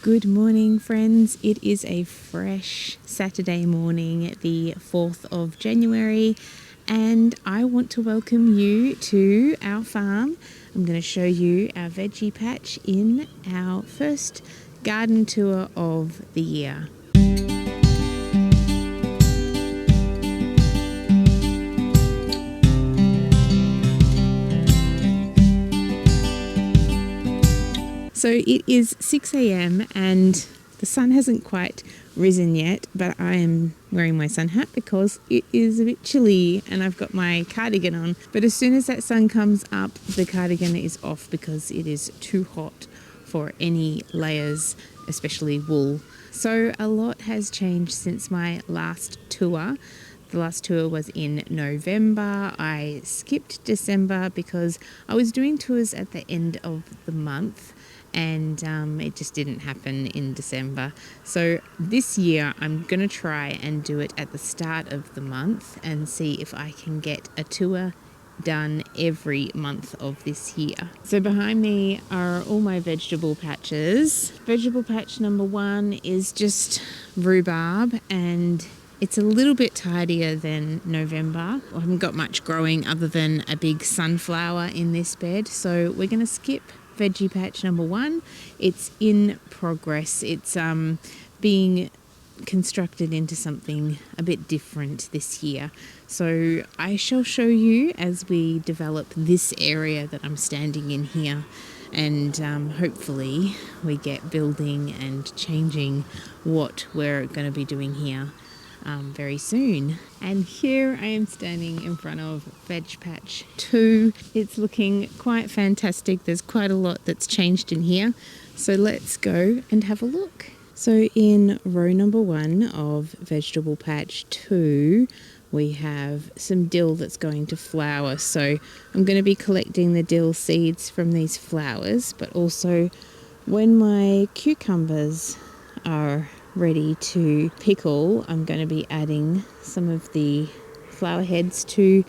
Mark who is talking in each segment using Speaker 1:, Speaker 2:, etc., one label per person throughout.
Speaker 1: Good morning, friends. It is a fresh Saturday morning, the 4th of January, and I want to welcome you to our farm. I'm going to show you our veggie patch in our first garden tour of the year. So it is 6 a.m. and the sun hasn't quite risen yet, but I am wearing my sun hat because it is a bit chilly and I've got my cardigan on. But as soon as that sun comes up, the cardigan is off because it is too hot for any layers, especially wool. So a lot has changed since my last tour. The last tour was in November. I skipped December because I was doing tours at the end of the month. And it just didn't happen in December. So this year I'm going to try and do it at the start of the month and see if I can get a tour done every month of this year. So behind me are all my vegetable patches. Vegetable patch number 1 is just rhubarb, and it's a little bit tidier than November. I haven't got much growing other than a big sunflower in this bed, so we're going to skip veggie patch number 1. It's in progress. It's being constructed into something a bit different this year. So I shall show you as we develop this area that I'm standing in here, and hopefully we get building and changing what we're going to be doing here very soon. And here I am standing in front of Veg Patch 2. It's looking quite fantastic. There's quite a lot that's changed in here. So let's go and have a look. So in row number 1 of Vegetable Patch 2, we have some dill that's going to flower. So I'm going to be collecting the dill seeds from these flowers, but also when my cucumbers are ready to pickle, I'm going to be adding some of the flower heads to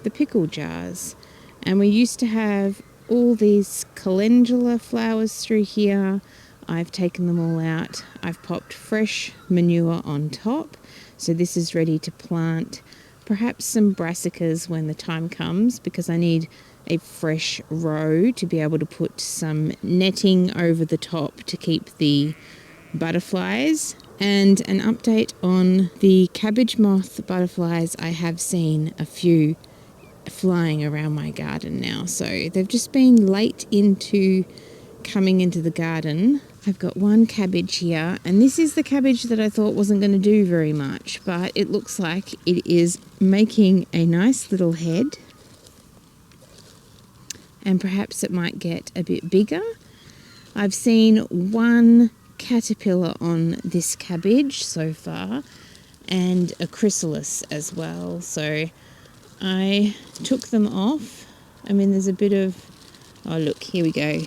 Speaker 1: the pickle jars. And we used to have all these calendula flowers through here. I've taken them all out. I've popped fresh manure on top. So this is ready to plant perhaps some brassicas when the time comes, because I need a fresh row to be able to put some netting over the top to keep the butterflies. And an update on the cabbage moth butterflies. I have seen a few flying around my garden now, so they've just been late into coming into the garden. I've got one cabbage here, and this is the cabbage that I thought wasn't going to do very much, but it looks like it is making a nice little head, and perhaps it might get a bit bigger. I've seen one caterpillar on this cabbage so far, and a chrysalis as well, so I took them off. I mean, there's a bit of, oh look, here we go.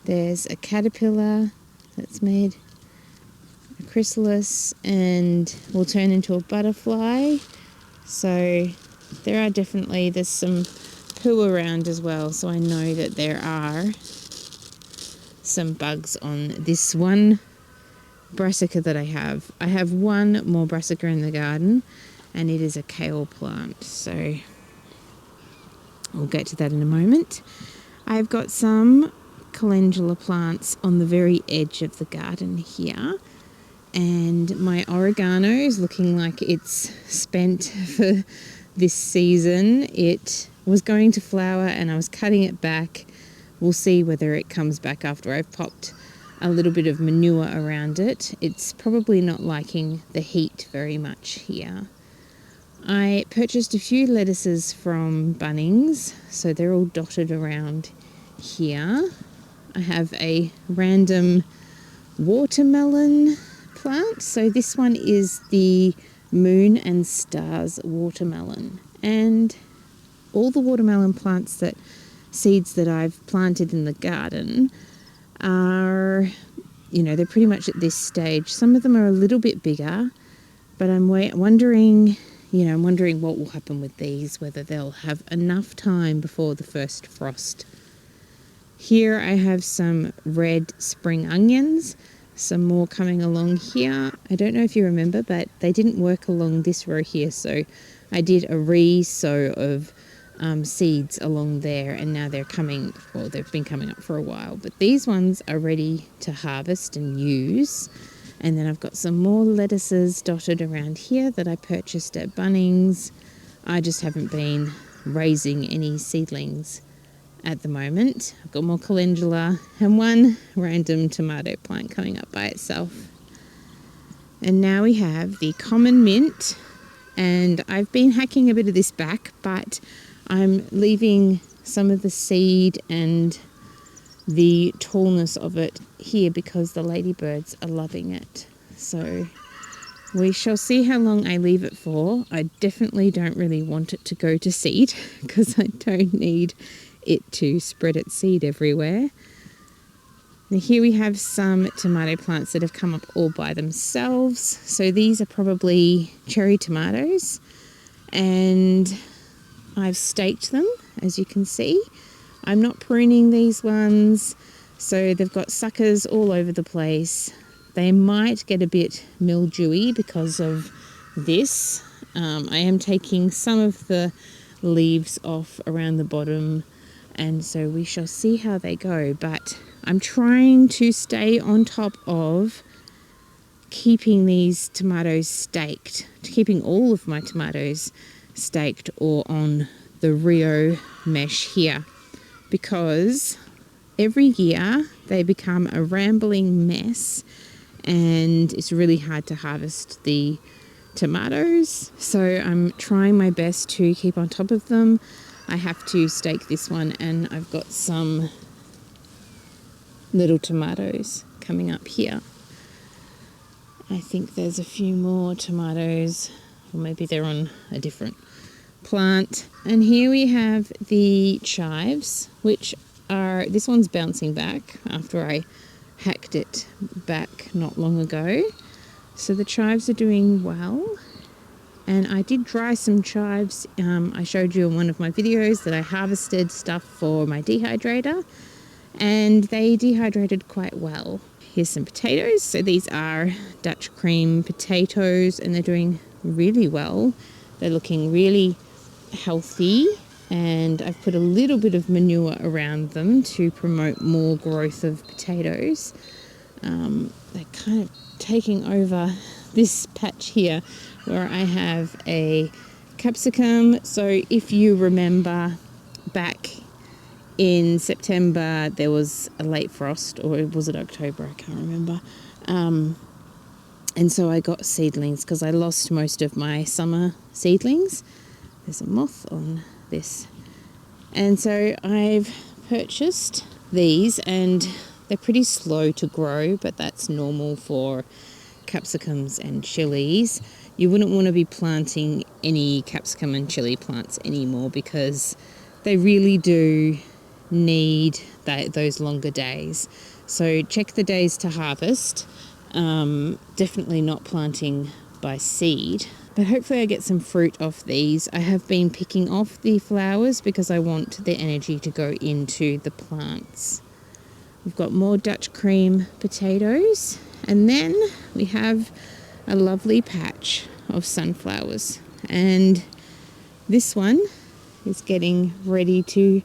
Speaker 1: There's a caterpillar that's made a chrysalis and will turn into a butterfly. So there's some poo around as well, so I know that there are some bugs on this one brassica that I have. I have one more brassica in the garden, and it is a kale plant, so I'll get to that in a moment. I've got some calendula plants on the very edge of the garden here, and my oregano is looking like it's spent for this season. It was going to flower and I was cutting it back. We'll see whether it comes back after I've popped a little bit of manure around it. It's probably not liking the heat very much here. I purchased a few lettuces from Bunnings, so they're all dotted around here. I have a random watermelon plant. So this one is the Moon and Stars watermelon. And all the watermelon plants seeds that I've planted in the garden are, they're pretty much at this stage. Some of them are a little bit bigger, but I'm wondering what will happen with these, whether they'll have enough time before the first frost Here I have some red spring onions, some more coming along here. I don't know if you remember, but they didn't work along this row here, so I did a re-sow of seeds along there, and now they're coming, well, they've been coming up for a while, but these ones are ready to harvest and use. And then I've got some more lettuces dotted around here that I purchased at Bunnings. I just haven't been raising any seedlings at the moment. I've got more calendula and one random tomato plant coming up by itself. And now we have the common mint, and I've been hacking a bit of this back, but I'm leaving some of the seed and the tallness of it here because the ladybirds are loving it. So we shall see how long I leave it for. I definitely don't really want it to go to seed because I don't need it to spread its seed everywhere. Now here we have some tomato plants that have come up all by themselves. So these are probably cherry tomatoes, and I've staked them, as you can see. I'm not pruning these ones, so they've got suckers all over the place. They might get a bit mildewy because of this. I am taking some of the leaves off around the bottom, and so we shall see how they go. But I'm trying to stay on top of keeping these tomatoes staked, keeping all of my tomatoes staked or on the Rio mesh here, because every year they become a rambling mess and it's really hard to harvest the tomatoes. So I'm trying my best to keep on top of them. I have to stake this one, and I've got some little tomatoes coming up here. I think there's a few more tomatoes, or maybe they're on a different plant. And here we have the chives, which are, this one's bouncing back after I hacked it back not long ago. So the chives are doing well. And I did dry some chives. I showed you in one of my videos that I harvested stuff for my dehydrator, and they dehydrated quite well. Here's some potatoes. So these are Dutch cream potatoes, and they're doing really well. They're looking really healthy, and I've put a little bit of manure around them to promote more growth of potatoes. They're kind of taking over this patch here where I have a capsicum. So if you remember back in September there was a late frost, or was it October? I can't remember. And so I got seedlings because I lost most of my summer seedlings. There's a moth on this. And so I've purchased these, and they're pretty slow to grow, but that's normal for capsicums and chilies. You wouldn't want to be planting any capsicum and chili plants anymore because they really do need those longer days. So check the days to harvest. Definitely not planting by seed, but hopefully I get some fruit off these. I have been picking off the flowers because I want the energy to go into the plants. We've got more Dutch cream potatoes, and then we have a lovely patch of sunflowers, and this one is getting ready to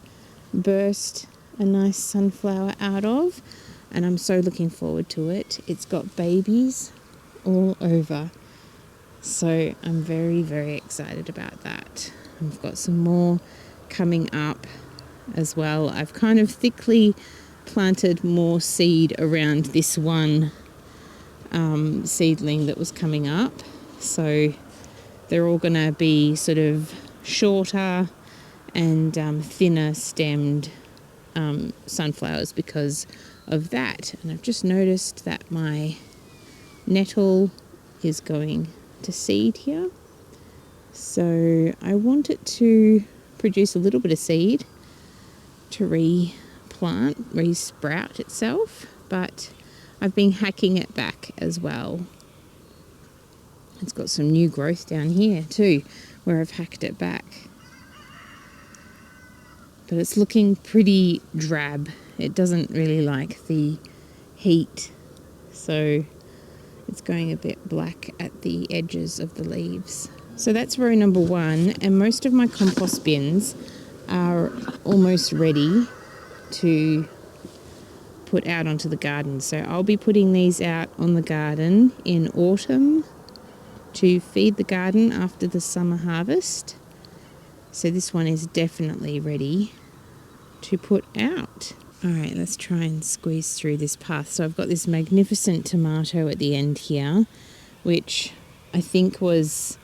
Speaker 1: burst a nice sunflower out of, and I'm so looking forward to it. It's got babies all over, so I'm very, very excited about that. I've got some more coming up as well. I've kind of thickly planted more seed around this one seedling that was coming up, so they're all going to be sort of shorter and thinner stemmed sunflowers because of that. And I've just noticed that my nettle is going to seed here, so I want it to produce a little bit of seed to re-sprout itself, but I've been hacking it back as well. It's got some new growth down here too where I've hacked it back, but it's looking pretty drab it doesn't really like the heat, so it's going a bit black at the edges of the leaves. So that's row number 1, and most of my compost bins are almost ready to put out onto the garden. So I'll be putting these out on the garden in autumn to feed the garden after the summer harvest. So this one is definitely ready to put out. All right, let's try and squeeze through this path. So I've got this magnificent tomato at the end here, which I think was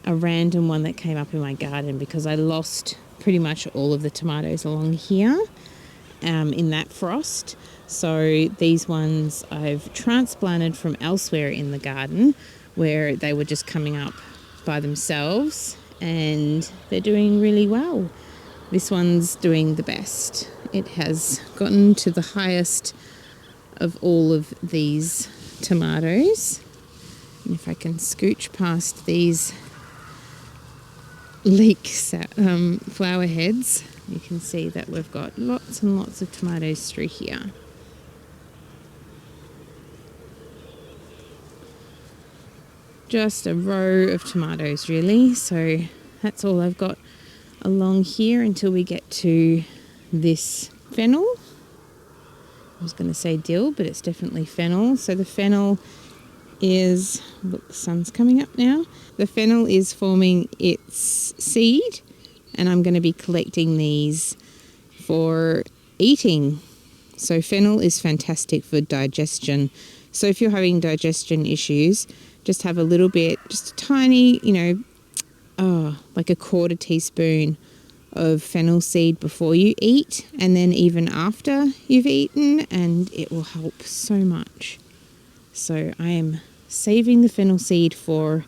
Speaker 1: a random one that came up in my garden because I lost pretty much all of the tomatoes along here in that frost. So these ones I've transplanted from elsewhere in the garden where they were just coming up by themselves, and they're doing really well. This one's doing the best. It has gotten to the highest of all of these tomatoes. And if I can scooch past these flower heads, you can see that we've got lots and lots of tomatoes through here. Just a row of tomatoes really, so that's all I've got along here until we get to this fennel. I was going to say dill, but it's definitely fennel. So the fennel is, look, the sun's coming up now. The fennel is forming its seed, and I'm going to be collecting these for eating. So fennel is fantastic for digestion. So if you're having digestion issues, just have a little bit, just a tiny, like a quarter teaspoon of fennel seed before you eat, and then even after you've eaten, and it will help so much. So I am saving the fennel seed for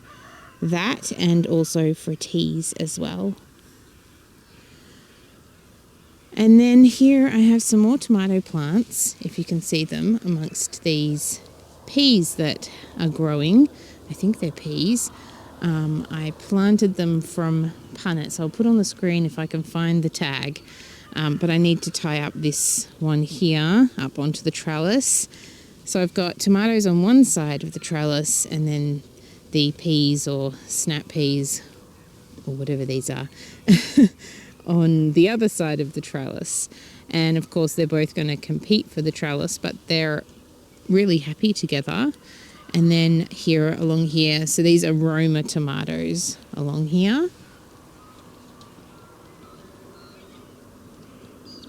Speaker 1: that, and also for teas as well. And then here I have some more tomato plants, if you can see them, amongst these peas that are growing. I think they're peas. I planted them from punnets. I'll put on the screen if I can find the tag. But I need to tie up this one here up onto the trellis. So I've got tomatoes on one side of the trellis, and then the peas or snap peas, or whatever these are, on the other side of the trellis. And of course they're both going to compete for the trellis, but they're really happy together. And then here, along here, so these are Roma tomatoes along here.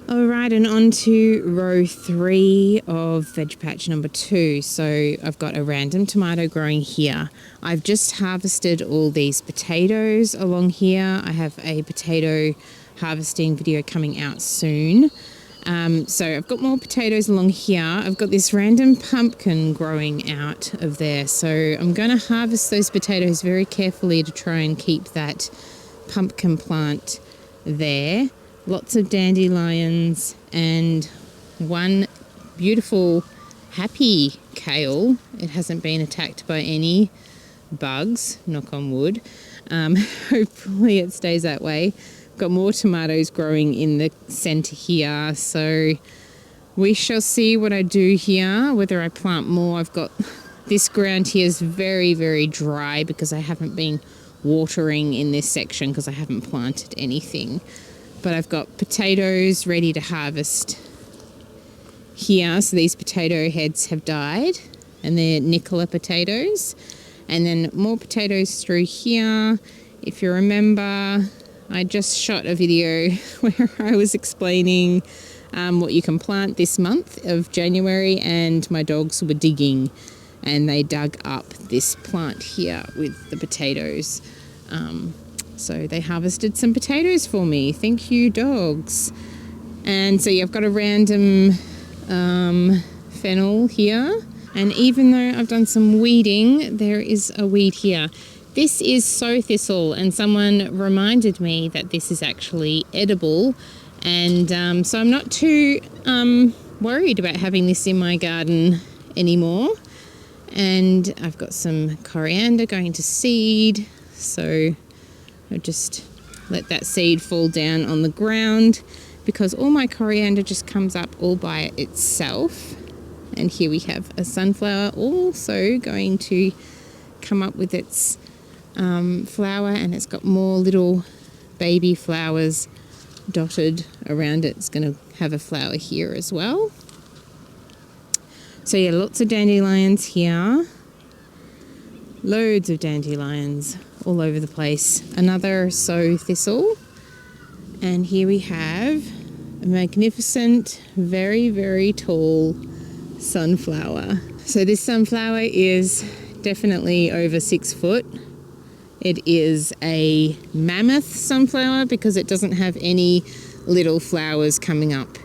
Speaker 1: All right, and on to row 3 of veg patch number 2. So I've got a random tomato growing here. I've just harvested all these potatoes along here. I have a potato harvesting video coming out soon. So I've got more potatoes along here. I've got this random pumpkin growing out of there. So I'm going to harvest those potatoes very carefully to try and keep that pumpkin plant there. Lots of dandelions and one beautiful happy kale. It hasn't been attacked by any bugs, knock on wood. Hopefully it stays that way. Got more tomatoes growing in the centre here, so we shall see what I do here, whether I plant more. I've got this ground here is very, very dry because I haven't been watering in this section because I haven't planted anything. But I've got potatoes ready to harvest here. So these potato heads have died, and they're Nicola potatoes. And then more potatoes through here. If you remember, I just shot a video where I was explaining what you can plant this month of January, and my dogs were digging and they dug up this plant here with the potatoes. So they harvested some potatoes for me. Thank you, dogs. And so yeah, I've got a random fennel here. And even though I've done some weeding, there is a weed here. This is sow thistle, and someone reminded me that this is actually edible. And so I'm not too worried about having this in my garden anymore. And I've got some coriander going to seed. So I'll just let that seed fall down on the ground. because all my coriander just comes up all by itself. And here we have a sunflower also going to come up with its flower, and it's got more little baby flowers dotted around it. It's going to have a flower here as well. So yeah, lots of dandelions here. Loads of dandelions all over the place. Another sow thistle. And here we have a magnificent, very, very tall sunflower. So this sunflower is definitely over 6 foot. It is a mammoth sunflower because it doesn't have any little flowers coming up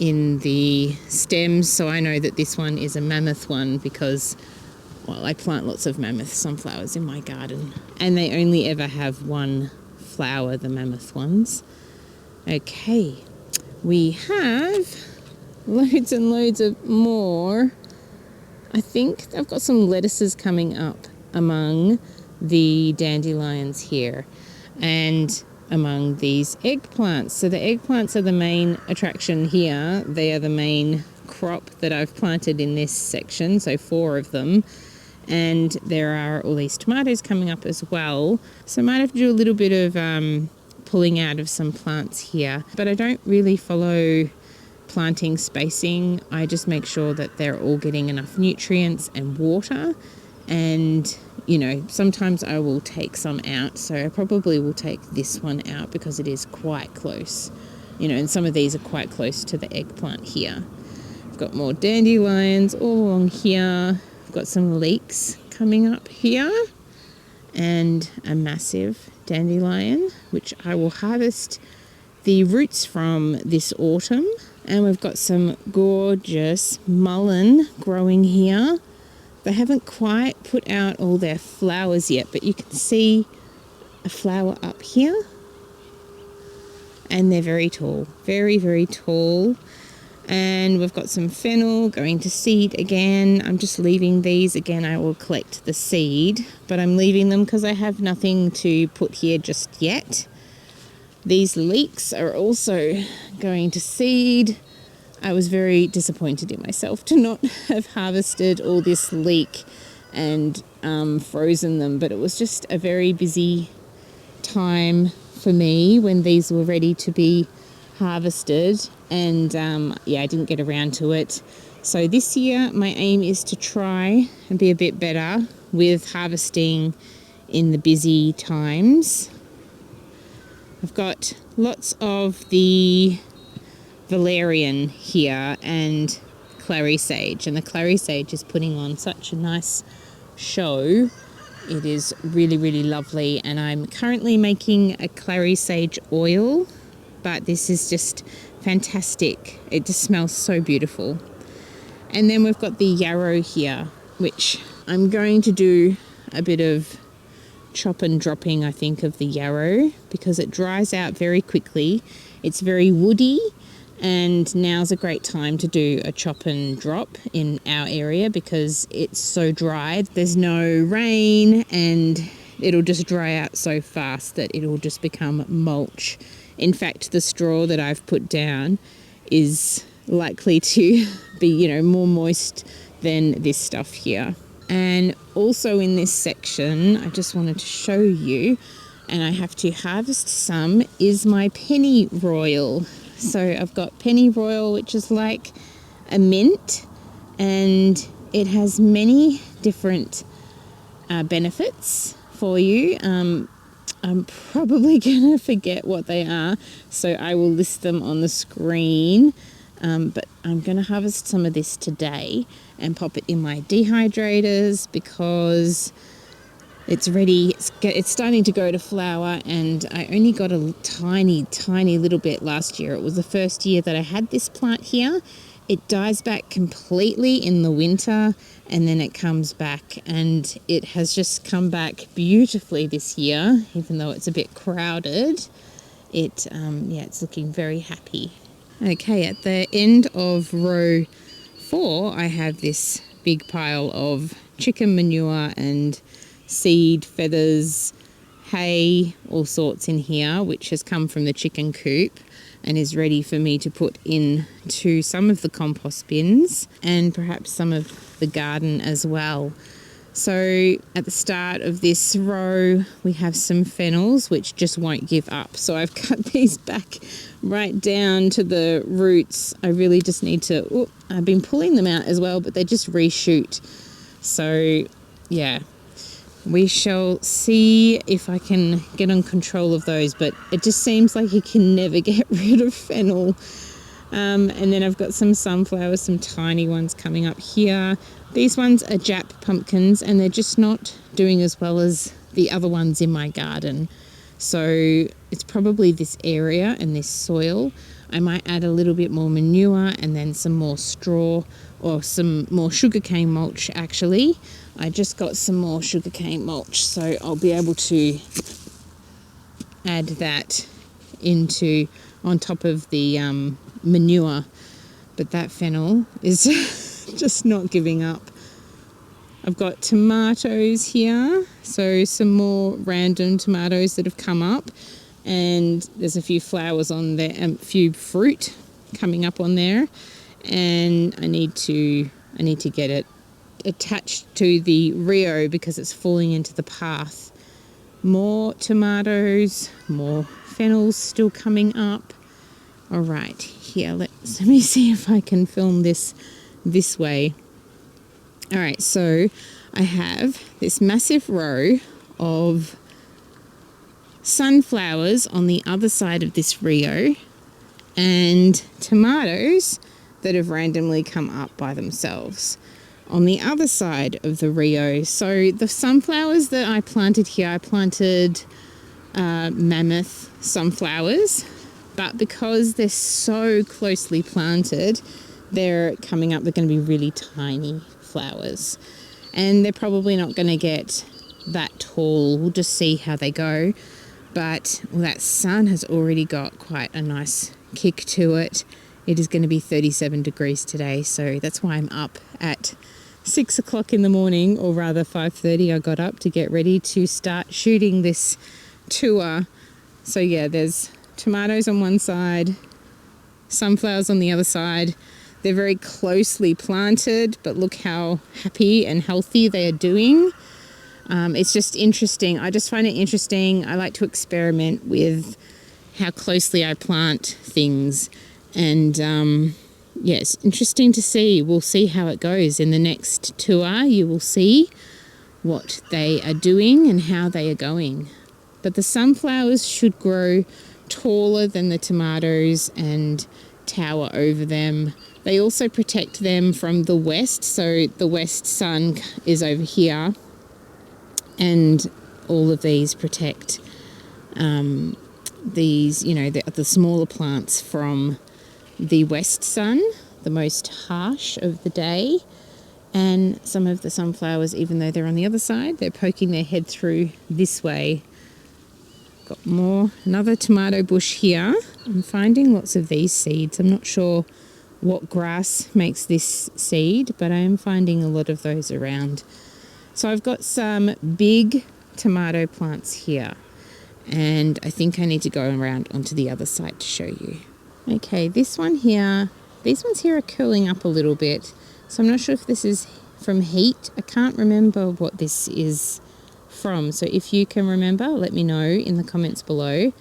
Speaker 1: in the stems. So I know that this one is a mammoth one because, well, I plant lots of mammoth sunflowers in my garden, and they only ever have one flower, the mammoth ones. Okay, we have loads and loads of more. I think I've got some lettuces coming up among the dandelions here and among these eggplants. So the eggplants are the main attraction here. They are the main crop that I've planted in this section, so 4 of them. And there are all these tomatoes coming up as well. So I might have to do a little bit of pulling out of some plants here, but I don't really follow planting spacing. I just make sure that they're all getting enough nutrients and water. And, you know, sometimes I will take some out. So I probably will take this one out because it is quite close. You know, and some of these are quite close to the eggplant here. I've got more dandelions all along here. I've got some leeks coming up here and a massive dandelion, which I will harvest the roots from this autumn. And we've got some gorgeous mullein growing here. They haven't quite put out all their flowers yet, but you can see a flower up here. And they're very tall, very, very tall. And we've got some fennel going to seed again. I'm just leaving these. Again, I will collect the seed, but I'm leaving them because I have nothing to put here just yet. These leeks are also going to seed. I was very disappointed in myself to not have harvested all this leek and frozen them, but it was just a very busy time for me when these were ready to be harvested, and yeah, I didn't get around to it. So this year my aim is to try and be a bit better with harvesting in the busy times. I've got lots of the valerian here and clary sage, and the clary sage is putting on such a nice show. It is really, really lovely, and I'm currently making a clary sage oil, but this is just fantastic. It just smells so beautiful. And then we've got the yarrow here, which I'm going to do a bit of chop and dropping, I think, of the yarrow because it dries out very quickly. It's very woody, and now's a great time to do a chop and drop in our area because it's so dry. There's no rain, and it'll just dry out so fast that it'll just become mulch. In fact, the straw that I've put down is likely to be, you know, more moist than this stuff here. And also in this section, I just wanted to show you, and I have to harvest some, is my pennyroyal. So I've got pennyroyal, which is like a mint, and it has many different benefits for you. I'm probably going to forget what they are, so I will list them on the screen. But I'm going to harvest some of this today and pop it in my dehydrators because it's ready. It's starting to go to flower, and I only got a tiny little bit last year. It was the first year that I had this plant here. It dies back completely in the winter, and then it comes back, and it has just come back beautifully this year, even though it's a bit crowded. It's looking very happy. Okay, at the end of row 4, I have this big pile of chicken manure and seed, feathers, hay, all sorts in here, which has come from the chicken coop and is ready for me to put into some of the compost bins and perhaps some of the garden as well. So at the start of this row, we have some fennels which just won't give up. So I've cut these back right down to the roots. I really just need to, I've been pulling them out as well, but they just reshoot. So yeah, we shall see if I can get on control of those, but it just seems like you can never get rid of fennel. And then I've got some sunflowers, some tiny ones coming up here. These ones are Jap pumpkins and they're just not doing as well as the other ones in my garden. So it's probably this area and this soil. I might add a little bit more manure and then some more straw or some more sugarcane mulch actually. I just got some more sugarcane mulch, so I'll be able to add that into on top of the manure. But that fennel is just not giving up. I've got tomatoes here, so some more random tomatoes that have come up, and there's a few flowers on there and a few fruit coming up on there, and I need to get it attached to the Rio because it's falling into the path. More tomatoes, more fennels still coming up. All right, here, let me see if I can film this way. All right, so I have this massive row of sunflowers on the other side of this Rio and tomatoes that have randomly come up by themselves on the other side of the Rio. So the sunflowers that I planted here, I planted mammoth sunflowers, but because they're so closely planted, they're coming up, they're going to be really tiny flowers. And they're probably not going to get that tall. We'll just see how they go. But that sun has already got quite a nice kick to it. It is going to be 37 degrees today, so that's why I'm up at 6 o'clock in the morning, or rather 5:30 I got up to get ready to start shooting this tour. So yeah, there's tomatoes on one side, sunflowers on the other side. They're very closely planted, but look how happy and healthy they are doing. It's just interesting. I just find it interesting. I like to experiment with how closely I plant things. And yeah, it's interesting to see. We'll see how it goes. In the next tour, you will see what they are doing and how they are going. But the sunflowers should grow taller than the tomatoes and tower over them. They also protect them from the west. So the west sun is over here, and all of these protect these, you know, the smaller plants from the west sun, the most harsh of the day. And some of the sunflowers, even though they're on the other side, they're poking their head through this way. Got another tomato bush here. I'm finding lots of these seeds. I'm not sure what grass makes this seed, but I am finding a lot of those around. So I've got some big tomato plants here, and I think I need to go around onto the other side to show you. Okay, this one here, these ones here are curling up a little bit, so I'm not sure if this is from heat. I can't remember what this is from, so if you can remember, let me know in the comments below.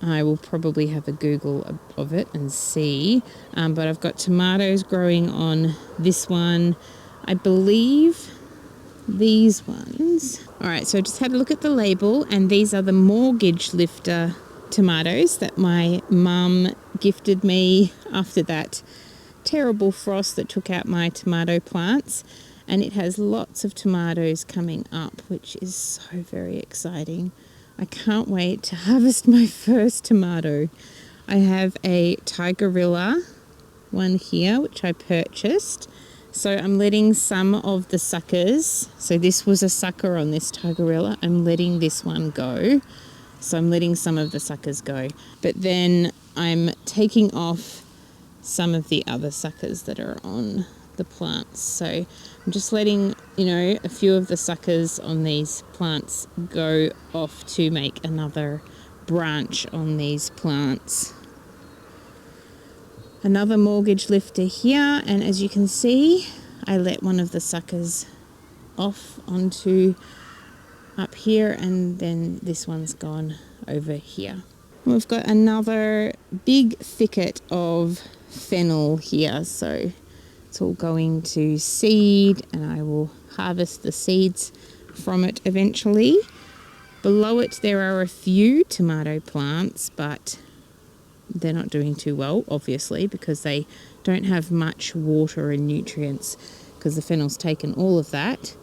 Speaker 1: I will probably have a Google of it and see, but I've got tomatoes growing on this one. I believe these ones. All right, so I just had a look at the label, and these are the mortgage lifter tomatoes that my mum gifted me after that terrible frost that took out my tomato plants. And it has lots of tomatoes coming up, which is so very exciting. I can't wait to harvest my first tomato. I have a Tigerilla one here, which I purchased. So I'm letting some of the suckers, so this was a sucker on this Tigerilla, I'm letting this one go. So I'm letting some of the suckers go. But then I'm taking off some of the other suckers that are on the plants. So I'm just letting, a few of the suckers on these plants go off to make another branch on these plants. Another mortgage lifter here, and as you can see, I let one of the suckers off onto up here, and then this one's gone over here. We've got another big thicket of fennel here, so it's all going to seed, and I will harvest the seeds from it eventually. Below it there are a few tomato plants, but they're not doing too well, obviously, because they don't have much water and nutrients, because the fennel's taken all of that.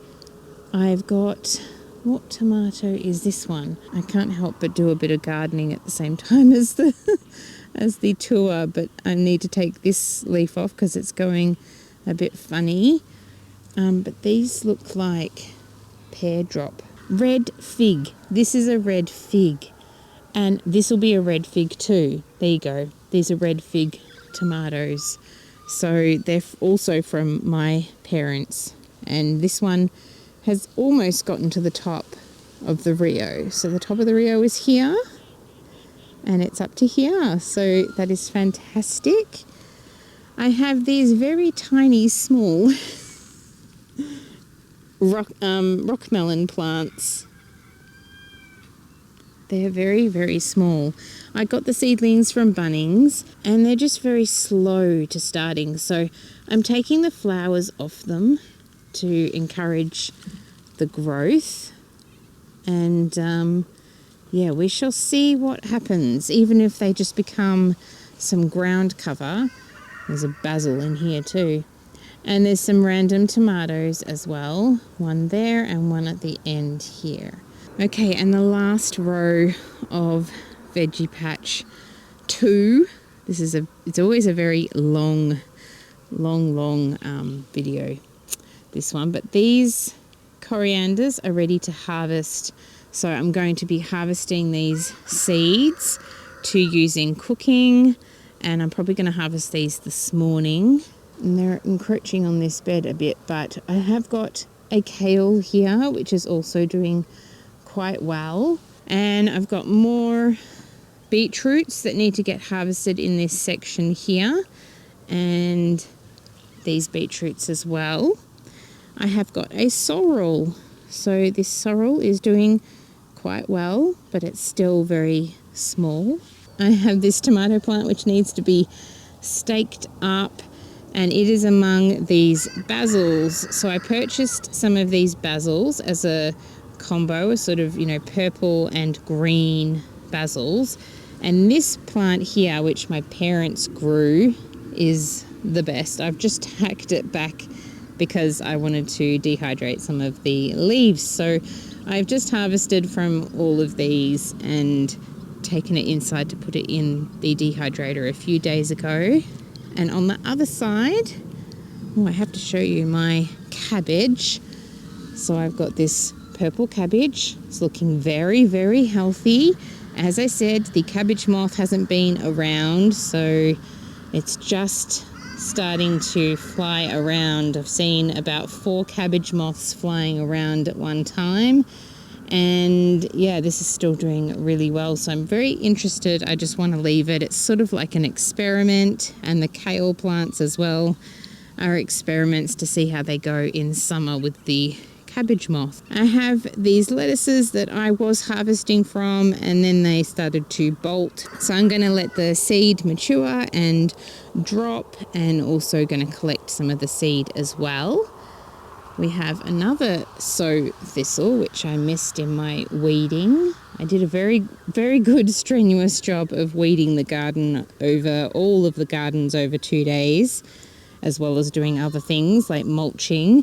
Speaker 1: I've got, what tomato is this one? I can't help but do a bit of gardening at the same time as the tour, but I need to take this leaf off because it's going a bit funny. But these look like pear drop. Red fig. This is a red fig. And this will be a red fig too. There you go. These are red fig tomatoes. So they're also from my parents. And this one has almost gotten to the top of the Rio. So the top of the Rio is here. And it's up to here. So that is fantastic. I have these very tiny, small rock melon plants. They're very, very small. I got the seedlings from Bunnings, and they're just very slow to starting. So I'm taking the flowers off them to encourage the growth. And we shall see what happens, even if they just become some ground cover. There's a basil in here too. And there's some random tomatoes as well. One there and one at the end here. Okay, and the last row of Veggie Patch 2. It's always a very long video, this one. But these corianders are ready to harvest. So I'm going to be harvesting these seeds to use in cooking. And I'm probably going to harvest these this morning. And they're encroaching on this bed a bit. But I have got a kale here, which is also doing quite well, and I've got more beetroots that need to get harvested in this section here, and these beetroots as well. I have got a sorrel, so this sorrel is doing quite well, but it's still very small. I have this tomato plant which needs to be staked up, and it is among these basils. So I purchased some of these basils as a combo, a sort of, purple and green basils. And this plant here, which my parents grew, is the best. I've just hacked it back because I wanted to dehydrate some of the leaves. So I've just harvested from all of these and taken it inside to put it in the dehydrator a few days ago. And on the other side, I have to show you my cabbage. So I've got this purple cabbage. It's looking very, very healthy. As I said, the cabbage moth hasn't been around, so it's just starting to fly around. I've seen about 4 cabbage moths flying around at one time. And yeah, this is still doing really well. So I'm very interested. I just want to leave it. It's sort of like an experiment, and the kale plants as well are experiments to see how they go in summer with the cabbage moth. I have these lettuces that I was harvesting from, and then they started to bolt. So I'm going to let the seed mature and drop, and also going to collect some of the seed as well. We have another sow thistle, which I missed in my weeding. I did a very, very good strenuous job of weeding the garden over all of the gardens over 2 days, as well as doing other things like mulching.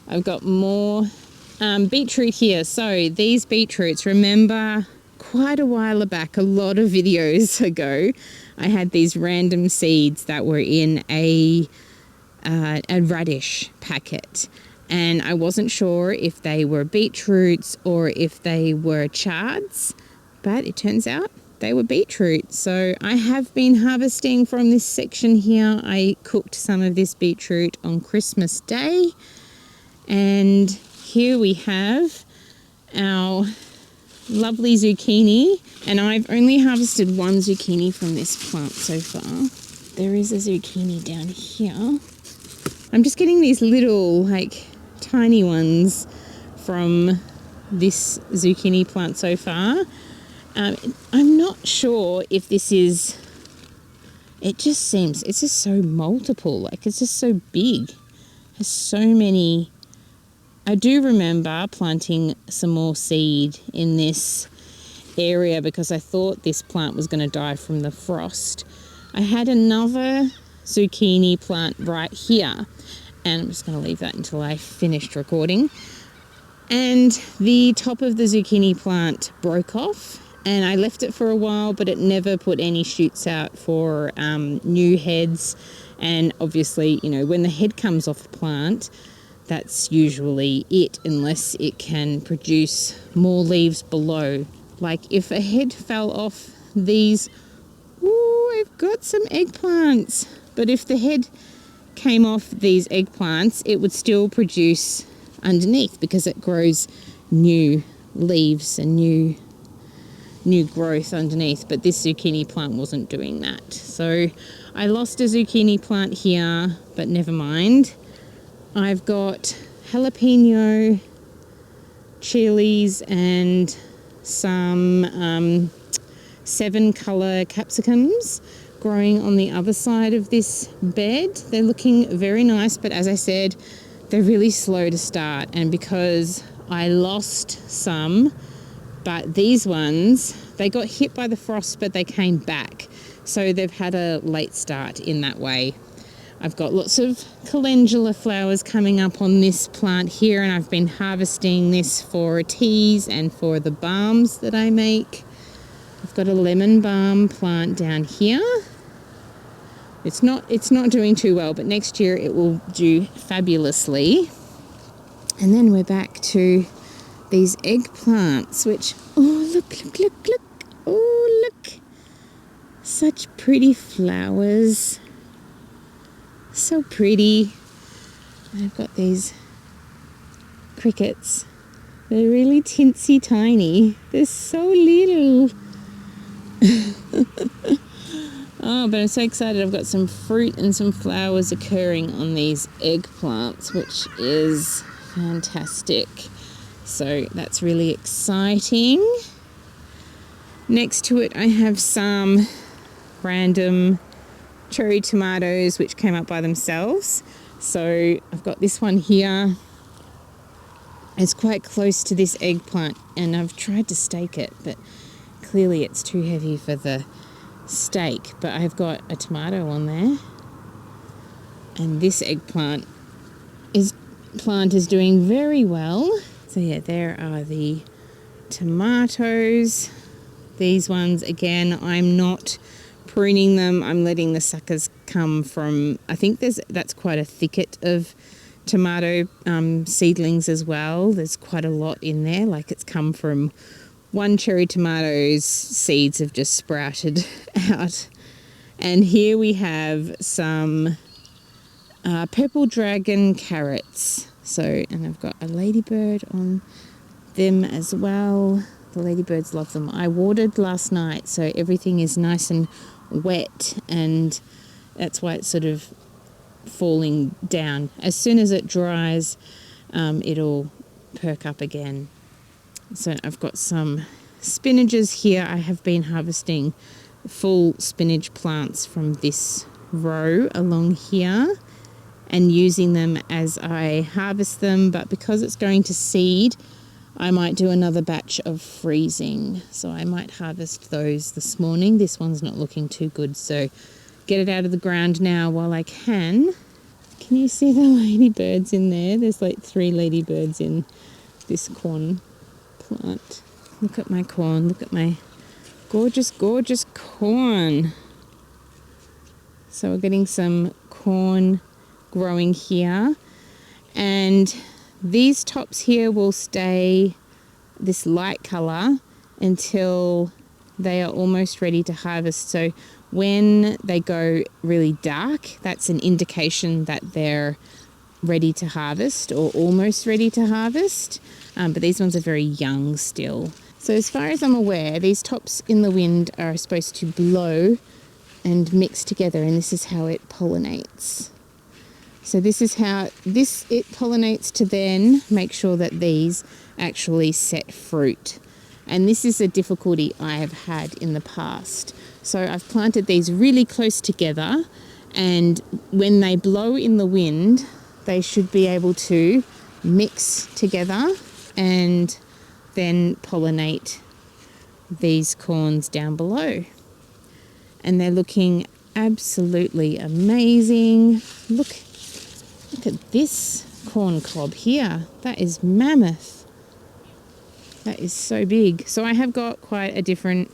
Speaker 1: I've got more beetroot here. So these beetroots, remember quite a while back, a lot of videos ago, I had these random seeds that were in a radish packet. And I wasn't sure if they were beetroots or if they were chards, but it turns out they were beetroot. So I have been harvesting from this section here. I cooked some of this beetroot on Christmas Day. And here we have our lovely zucchini. And I've only harvested one zucchini from this plant so far. There is a zucchini down here. I'm just getting these little, like, tiny ones from this zucchini plant so far. I'm not sure if this is, it just seems, it's just so multiple, like it's just so big. It has so many. I do remember planting some more seed in this area because I thought this plant was going to die from the frost. I had another zucchini plant right here, and I'm just going to leave that until I finished recording. And the top of the zucchini plant broke off, and I left it for a while, but it never put any shoots out for new heads. And obviously, you know, when the head comes off the plant, that's usually it, unless it can produce more leaves below. Like if a head fell off these, ooh, I've got some eggplants. But if the head came off these eggplants, it would still produce underneath because it grows new leaves and new growth underneath. But this zucchini plant wasn't doing that. So I lost a zucchini plant here, but never mind. I've got jalapeno, chilies, and some 7-color capsicums growing on the other side of this bed. They're looking very nice, but as I said, they're really slow to start. And because I lost some, but these ones, they got hit by the frost, but they came back. So they've had a late start in that way. I've got lots of calendula flowers coming up on this plant here, and I've been harvesting this for teas and for the balms that I make. I've got a lemon balm plant down here. It's not doing too well, but next year it will do fabulously. And then we're back to these eggplants, which, oh, look. Oh, look. Such pretty flowers. So pretty. I've got these crickets. They're really tinsy tiny. They're so little. Oh, but I'm so excited. I've got some fruit and some flowers occurring on these eggplants, which is fantastic. So that's really exciting. Next to it, I have some random cherry tomatoes which came up by themselves. So I've got this one here. It's quite close to this eggplant, and I've tried to stake it, but clearly it's too heavy for the stake. But I've got a tomato on there, and this eggplant is doing very well. So yeah, there are the tomatoes. These ones, again, I'm not pruning them. I'm letting the suckers come from, I think that's quite a thicket of tomato seedlings as well. There's quite a lot in there, like it's come from one cherry tomato's seeds have just sprouted out. And here we have some purple dragon carrots. So, and I've got a ladybird on them as well. The ladybirds love them. I watered last night, so everything is nice and wet, and that's why it's sort of falling down. As soon as it dries, it'll perk up again. So I've got some spinaches here. I have been harvesting full spinach plants from this row along here and using them as I harvest them, but because it's going to seed, I might do another batch of freezing. So I might harvest those this morning. This one's not looking too good, so get it out of the ground now while I can. Can you see the ladybirds in there? There's like 3 ladybirds in this corn plant. Look at my corn. Look at my gorgeous, gorgeous corn. So we're getting some corn growing here, and these tops here will stay this light colour until they are almost ready to harvest. So when they go really dark, that's an indication that they're ready to harvest or almost ready to harvest. But these ones are very young still. So as far as I'm aware, these tops in the wind are supposed to blow and mix together, and this is how it pollinates. So this is how it pollinates to then make sure that these actually set fruit. And this is a difficulty I have had in the past. So I've planted these really close together, and when they blow in the wind, they should be able to mix together and then pollinate these corns down below. And they're looking absolutely amazing. Look at this corn cob here. That is mammoth. That is so big. So I have got quite a different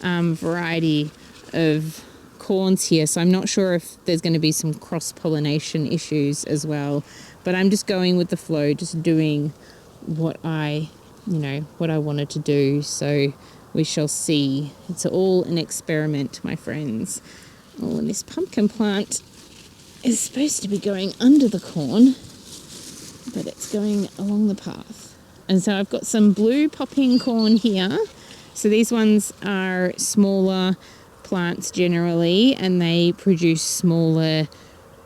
Speaker 1: variety of corns here. So I'm not sure if there's going to be some cross-pollination issues as well. But I'm just going with the flow, just doing what I wanted to do. So we shall see. It's all an experiment, my friends. Oh, and this pumpkin plant is supposed to be going under the corn, but it's going along the path. And so I've got some blue popping corn here. So these ones are smaller plants generally, and they produce smaller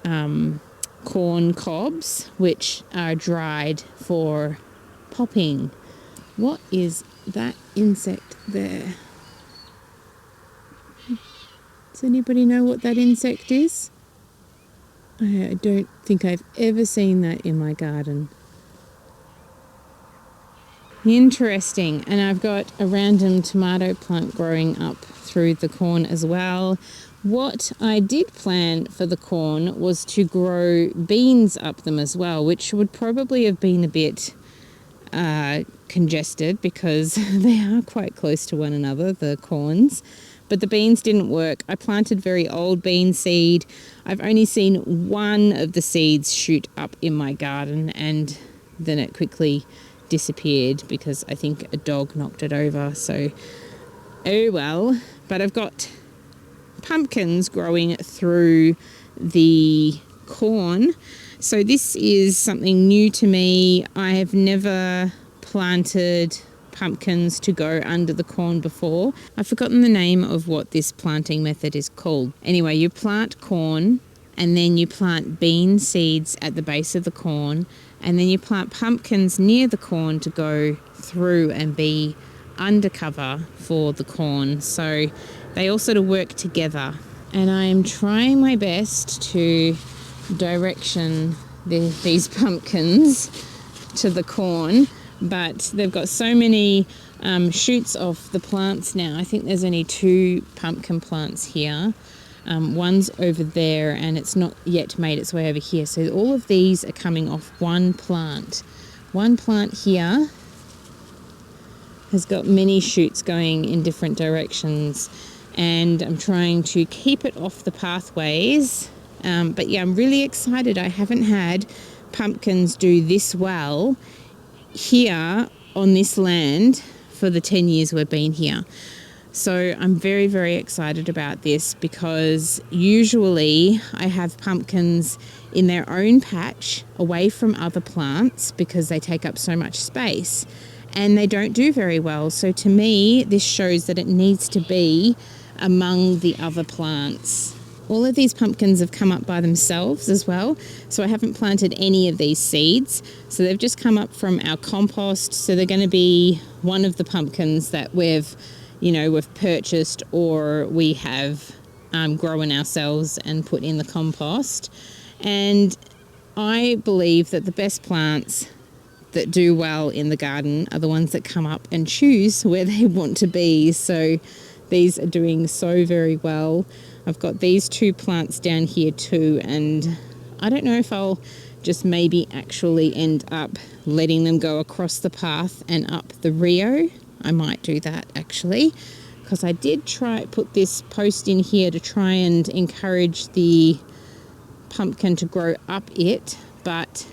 Speaker 1: corn cobs, which are dried for popping. What is that insect there? Does anybody know what that insect is? I don't think I've ever seen that in my garden. Interesting. And I've got a random tomato plant growing up through the corn as well. What I did plan for the corn was to grow beans up them as well, which would probably have been a bit congested because they are quite close to one another, the corns. But the beans didn't work. I planted very old bean seed. I've only seen one of the seeds shoot up in my garden, and then it quickly disappeared because I think a dog knocked it over. So, oh well. But I've got pumpkins growing through the corn. So this is something new to me. I have never planted pumpkins to go under the corn before. I've forgotten the name of what this planting method is called. Anyway, you plant corn and then you plant bean seeds at the base of the corn, and then you plant pumpkins near the corn to go through and be undercover for the corn. So they all sort of work together, and I'm trying my best to direction these pumpkins to the corn, but they've got so many shoots off the plants now. I think there's only 2 pumpkin plants here. One's over there, and it's not yet made its way over here. So all of these are coming off one plant. One plant here has got many shoots going in different directions, and I'm trying to keep it off the pathways. But yeah, I'm really excited. I haven't had pumpkins do this well here on this land for the 10 years we've been here. So I'm very, very excited about this, because usually I have pumpkins in their own patch away from other plants because they take up so much space and they don't do very well. So to me, this shows that it needs to be among the other plants. All of these pumpkins have come up by themselves as well. So I haven't planted any of these seeds. So they've just come up from our compost. So they're going to be one of the pumpkins that we've purchased or we have grown ourselves and put in the compost. And I believe that the best plants that do well in the garden are the ones that come up and choose where they want to be. So these are doing so very well. I've got these 2 plants down here too, and I don't know if I'll just maybe actually end up letting them go across the path and up the Rio. I might do that actually, because I did put this post in here to try and encourage the pumpkin to grow up it, but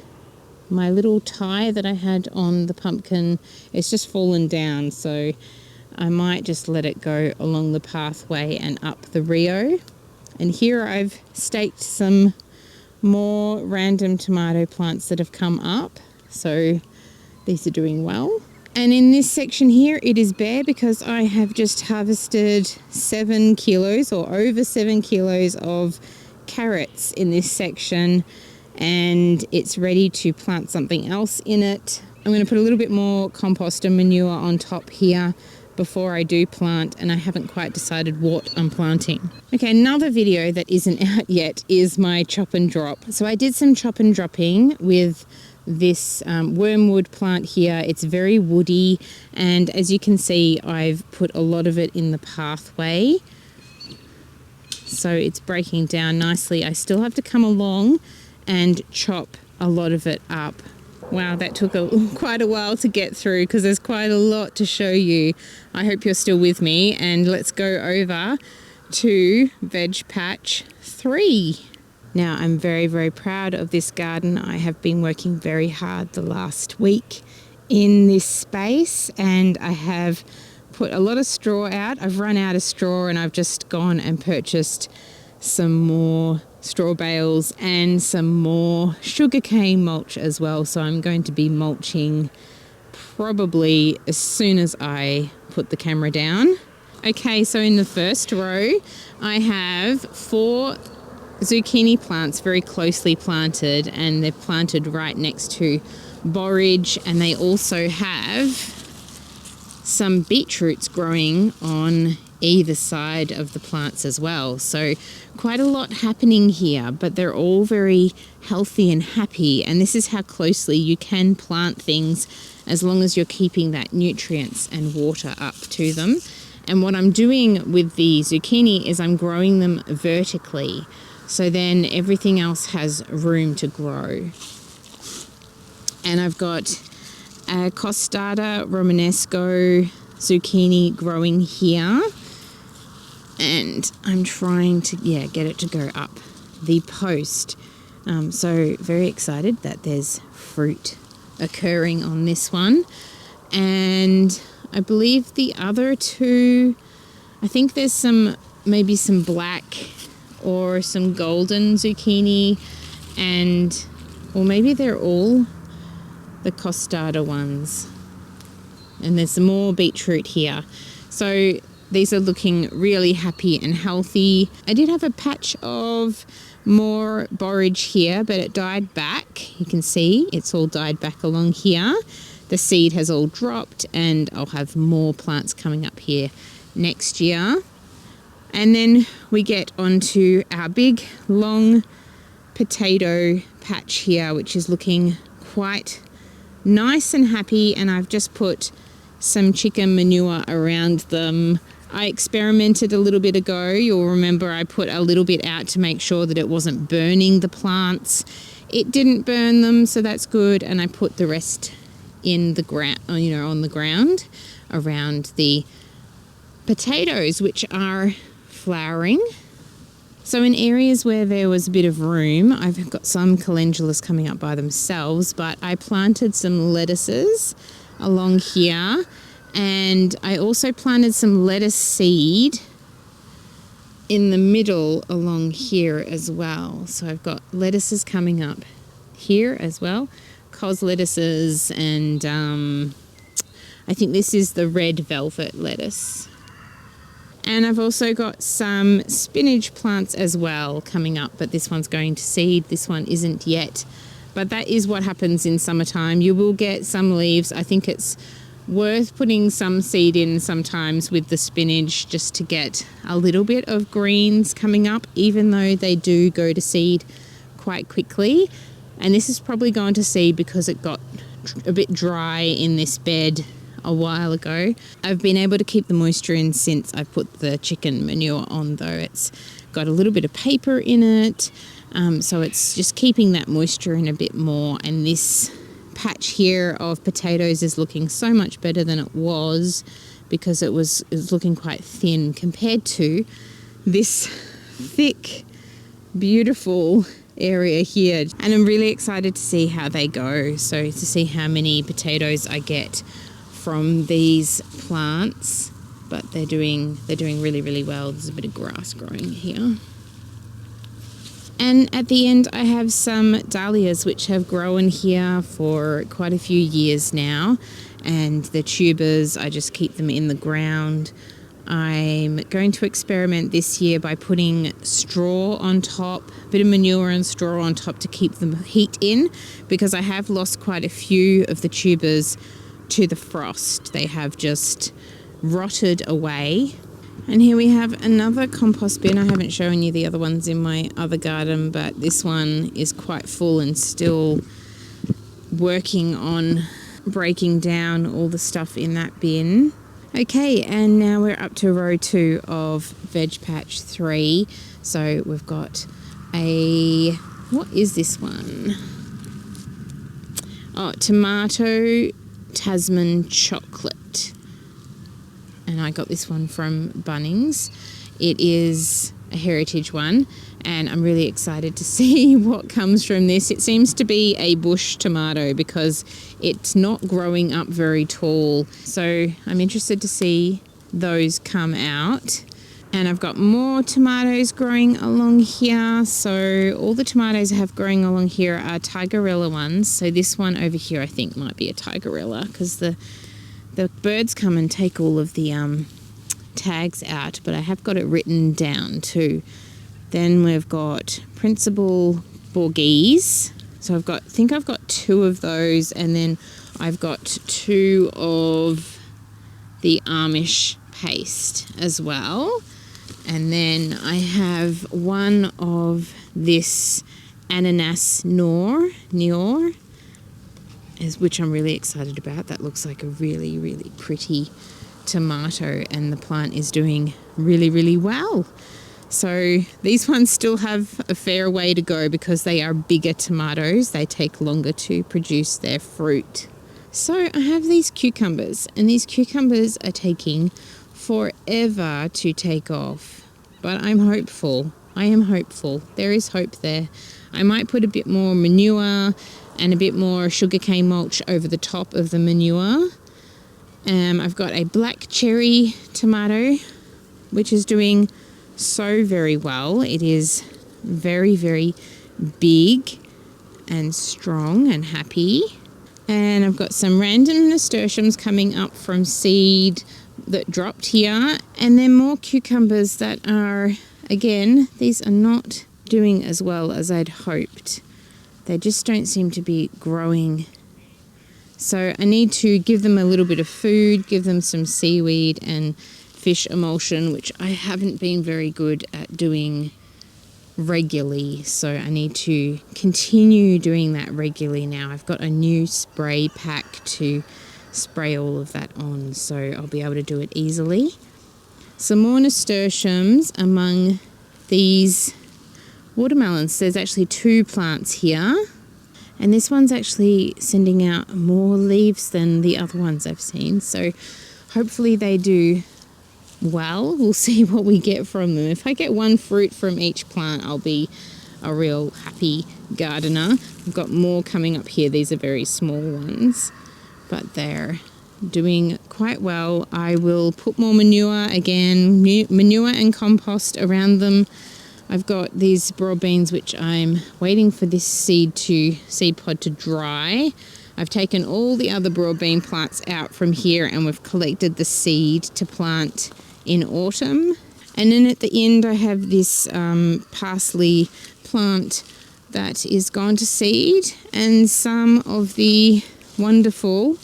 Speaker 1: my little tie that I had on the pumpkin, it's just fallen down. So I might just let it go along the pathway and up the Rio. And here I've staked some more random tomato plants that have come up. So these are doing well. And in this section here, it is bare because I have just harvested 7 kilos or over 7 kilos of carrots in this section, and it's ready to plant something else in it. I'm going to put a little bit more compost and manure on top here before I do plant, and I haven't quite decided what I'm planting. Okay, another video that isn't out yet is my chop and drop. So I did some chop and dropping with this wormwood plant here. It's very woody, and as you can see, I've put a lot of it in the pathway. So it's breaking down nicely. I still have to come along and chop a lot of it up. Wow, that took quite a while to get through because there's quite a lot to show you. I hope you're still with me, and let's go over to Veg Patch 3. Now, I'm very, very proud of this garden. I have been working very hard the last week in this space, and I have put a lot of straw out. I've run out of straw, and I've just gone and purchased some more straw bales and some more sugarcane mulch as well. So I'm going to be mulching probably as soon as I put the camera down. Okay, so in the first row, I have 4 zucchini plants very closely planted, and they're planted right next to borage, and they also have some beetroots growing on either side of the plants as well. So quite a lot happening here, but they're all very healthy and happy, and this is how closely you can plant things as long as you're keeping that nutrients and water up to them. And what I'm doing with the zucchini is I'm growing them vertically, so then everything else has room to grow. And I've got a Costata Romanesco zucchini growing here, and I'm trying to get it to go up the post. So very excited that there's fruit occurring on this one. And I believe the other 2, I think there's maybe some black or some golden zucchini, or maybe they're all the Costata ones. And there's some more beetroot here. So these are looking really happy and healthy. I did have a patch of more borage here, but it died back. You can see it's all died back along here. The seed has all dropped, and I'll have more plants coming up here next year. And then we get onto our big long potato patch here, which is looking quite nice and happy, and I've just put some chicken manure around them. I experimented a little bit ago. You'll remember I put a little bit out to make sure that it wasn't burning the plants. It didn't burn them, so that's good, and I put the rest in the ground, on the ground around the potatoes, which are flowering. So in areas where there was a bit of room, I've got some calendulas coming up by themselves, but I planted some lettuces along here, and I also planted some lettuce seed in the middle along here as well. So I've got lettuces coming up here as well, cos lettuces, and I think this is the red velvet lettuce. And I've also got some spinach plants as well coming up, but this one's going to seed. This one isn't yet, but that is what happens in summertime. You will get some leaves. I think it's worth putting some seed in sometimes with the spinach just to get a little bit of greens coming up, even though they do go to seed quite quickly. And this is probably going to seed because it got a bit dry in this bed a while ago. I've been able to keep the moisture in since I put the chicken manure on, though. It's got a little bit of paper in it, so it's just keeping that moisture in a bit more. And this patch here of potatoes is looking so much better than it was, because it was looking quite thin compared to this thick, beautiful area here. And I'm really excited to see how they go, so to see how many potatoes I get from these plants. but they're doing really, really well. There's a bit of grass growing here. And at the end, I have some dahlias which have grown here for quite a few years now. And the tubers, I just keep them in the ground. I'm going to experiment this year by putting straw on top, a bit of manure and straw on top to keep the heat in, because I have lost quite a few of the tubers to the frost. They have just rotted away. And here we have another compost bin. I haven't shown you the other ones in my other garden, but this one is quite full and still working on breaking down all the stuff in that bin. Okay, and now we're up to row 2 of Veg Patch 3. So we've got what is this one? Oh, tomato Tasman chocolate. And I got this one from Bunnings. It is a heritage one, and I'm really excited to see what comes from this. It seems to be a bush tomato because it's not growing up very tall. So I'm interested to see those come out. And I've got more tomatoes growing along here. So all the tomatoes I have growing along here are Tigerella ones. So this one over here I think might be a Tigerella, because the birds come and take all of the tags out, but I have got it written down too. Then we've got Principal Borghese. So I think I've got 2 of those, and then I've got 2 of the Amish paste as well. And then I have 1 of this Ananas Noor, which I'm really excited about. That looks like a really, really pretty tomato, and the plant is doing really, really well. So these ones still have a fair way to go because they are bigger tomatoes. They take longer to produce their fruit. So I have these cucumbers, and these cucumbers are taking forever to take off. But I'm hopeful. I am hopeful. There is hope there. I might put a bit more manure and a bit more sugarcane mulch over the top of the manure. I've got a black cherry tomato, which is doing so very well. It is very, very big and strong and happy. And I've got some random nasturtiums coming up from seed that dropped here. And then more cucumbers that are, again, these are not doing as well as I'd hoped. They just don't seem to be growing. So I need to give them a little bit of food, give them some seaweed and fish emulsion, which I haven't been very good at doing regularly. So I need to continue doing that regularly now. I've got a new spray pack to spray all of that on, so I'll be able to do it easily. Some more nasturtiums among these watermelons. There's actually 2 plants here, and this one's actually sending out more leaves than the other ones I've seen, so hopefully they do well. We'll see what we get from them. If I get 1 fruit from each plant, I'll be a real happy gardener. I've got more coming up here. These are very small ones, but they're doing quite well. I will put more manure again, manure and compost around them. I've got these broad beans which I'm waiting for this seed pod to dry. I've taken all the other broad bean plants out from here, and we've collected the seed to plant in autumn. And then at the end I have this parsley plant that is gone to seed, and some of the wonderful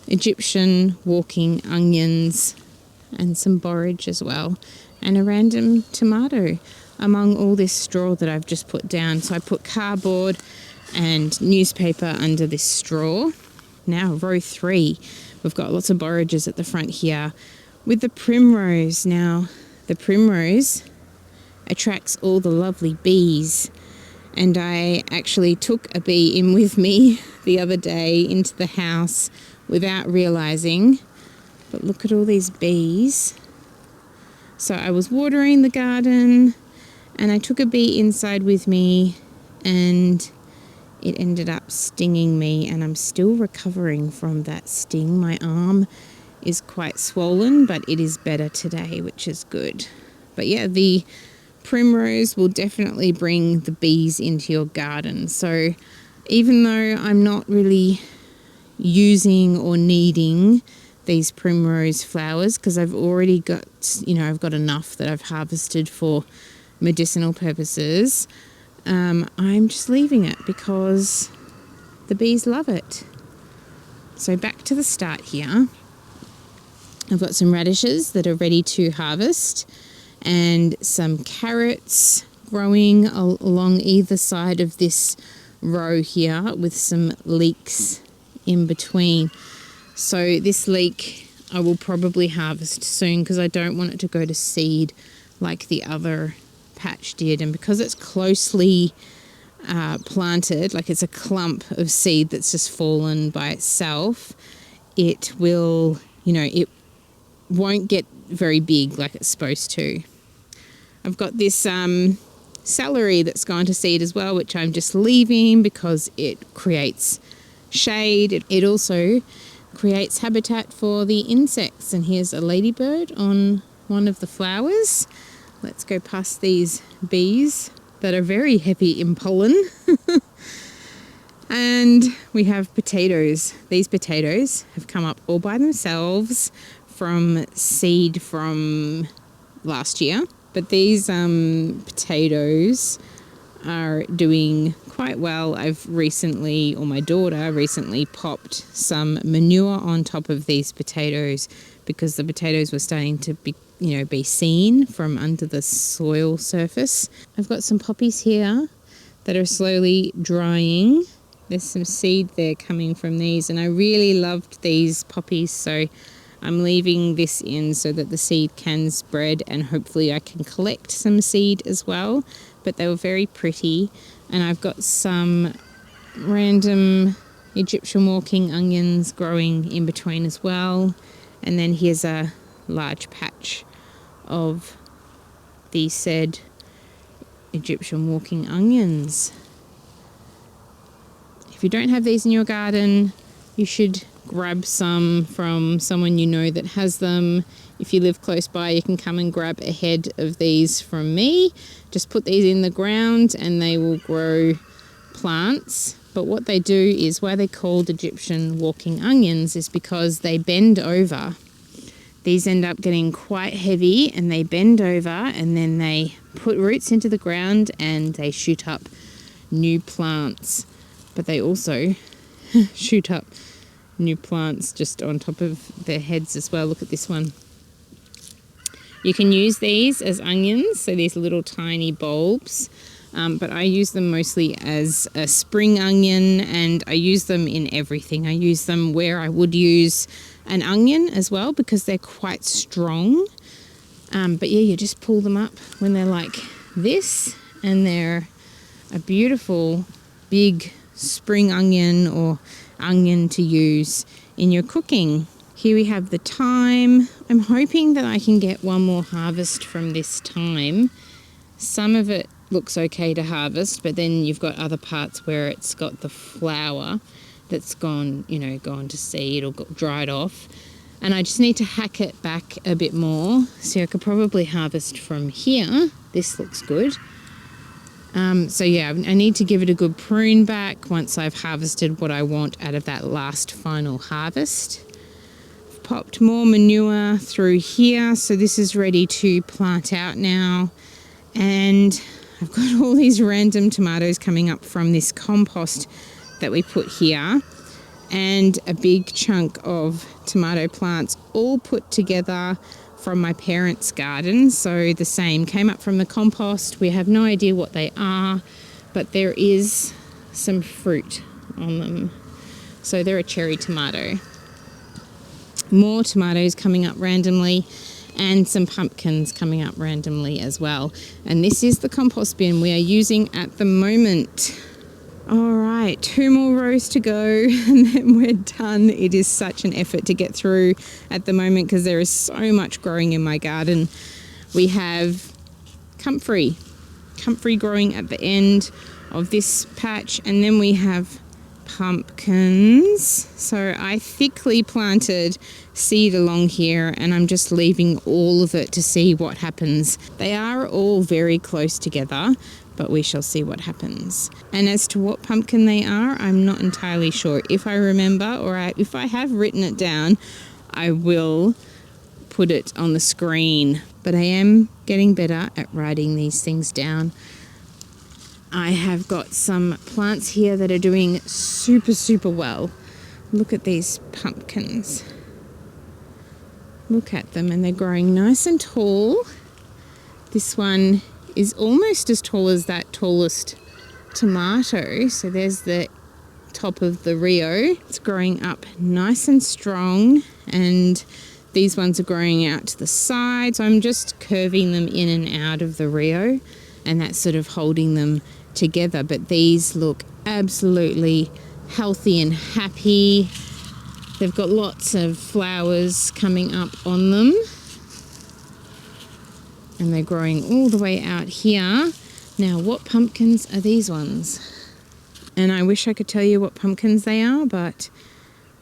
Speaker 1: Egyptian walking onions and some borage as well, and a random tomato among all this straw that I've just put down. So I put cardboard and newspaper under this straw. Now row 3, we've got lots of borages at the front here with the primrose. Now the primrose attracts all the lovely bees, and I actually took a bee in with me the other day into the house without realizing. But look at all these bees. So I was watering the garden and I took a bee inside with me, and it ended up stinging me, and I'm still recovering from that sting. My arm is quite swollen, but it is better today, which is good. But yeah, the primrose will definitely bring the bees into your garden. So even though I'm not really using or needing these primrose flowers, because I've already got, I've got enough that I've harvested for medicinal purposes, I'm just leaving it because the bees love it. So back to the start here. I've got some radishes that are ready to harvest and some carrots growing along either side of this row here with some leeks in between. So this leek I will probably harvest soon because I don't want it to go to seed like the other patch did. And because it's closely planted, like it's a clump of seed that's just fallen by itself, it will, it won't get very big like it's supposed to. I've got this celery that's gone to seed as well, which I'm just leaving because it creates shade. It also creates habitat for the insects. And here's a ladybird on one of the flowers. Let's go past these bees that are very heavy in pollen. And we have potatoes. These potatoes have come up all by themselves from seed from last year. But these potatoes are doing quite well. My daughter recently popped some manure on top of these potatoes because the potatoes were starting to be seen from under the soil surface. I've got some poppies here that are slowly drying. There's some seed there coming from these, and I really loved these poppies, so I'm leaving this in so that the seed can spread and hopefully I can collect some seed as well. But they were very pretty. And I've got some random Egyptian walking onions growing in between as well. And then here's a large patch of these said Egyptian walking onions. If you don't have these in your garden, you should grab some from someone that has them. If you live close by, you can come and grab a head of these from me. Just put these in the ground and they will grow plants. But what they do is, why they're called Egyptian walking onions is because they bend over. These end up getting quite heavy and they bend over, and then they put roots into the ground and they shoot up new plants. But they also shoot up new plants just on top of their heads as well. Look at this one. You can use these as onions, so these little tiny bulbs, but I use them mostly as a spring onion, and I use them in everything. I use them where I would use an onion as well because they're quite strong. But yeah, you just pull them up when they're like this, and they're a beautiful big spring onion or onion to use in your cooking. Here we have the thyme. I'm hoping that I can get one more harvest from this thyme. Some of it looks okay to harvest, but then you've got other parts where it's got the flower that's gone to seed or got dried off. And I just need to hack it back a bit more. So I could probably harvest from here. This looks good. So yeah, I need to give it a good prune back once I've harvested what I want out of that last final harvest. I've popped more manure through here, so this is ready to plant out now. And I've got all these random tomatoes coming up from this compost that we put here, and a big chunk of tomato plants all put together from my parents' garden. So the same, came up from the compost. We have no idea what they are, but there is some fruit on them. So they're a cherry tomato. More tomatoes coming up randomly, and some pumpkins coming up randomly as well. And this is the compost bin we are using at the moment. All right, 2 more rows to go and then we're done. It is such an effort to get through at the moment because there is so much growing in my garden. We have comfrey growing at the end of this patch, and then we have pumpkins. So I thickly planted seed along here, and I'm just leaving all of it to see what happens. They are all very close together, but we shall see what happens. And as to what pumpkin they are, I'm not entirely sure. If I remember, or if I have written it down, I will put it on the screen. But I am getting better at writing these things down. I have got some plants here that are doing super, super well. Look at these pumpkins. Look at them, and they're growing nice and tall. This one is almost as tall as that tallest tomato. So there's the top of the Rio. It's growing up nice and strong, and these ones are growing out to the side. So I'm just curving them in and out of the Rio, and that's sort of holding them together. But these look absolutely healthy and happy. They've got lots of flowers coming up on them, and they're growing all the way out here. Now, what pumpkins are these ones? And I wish I could tell you what pumpkins they are, but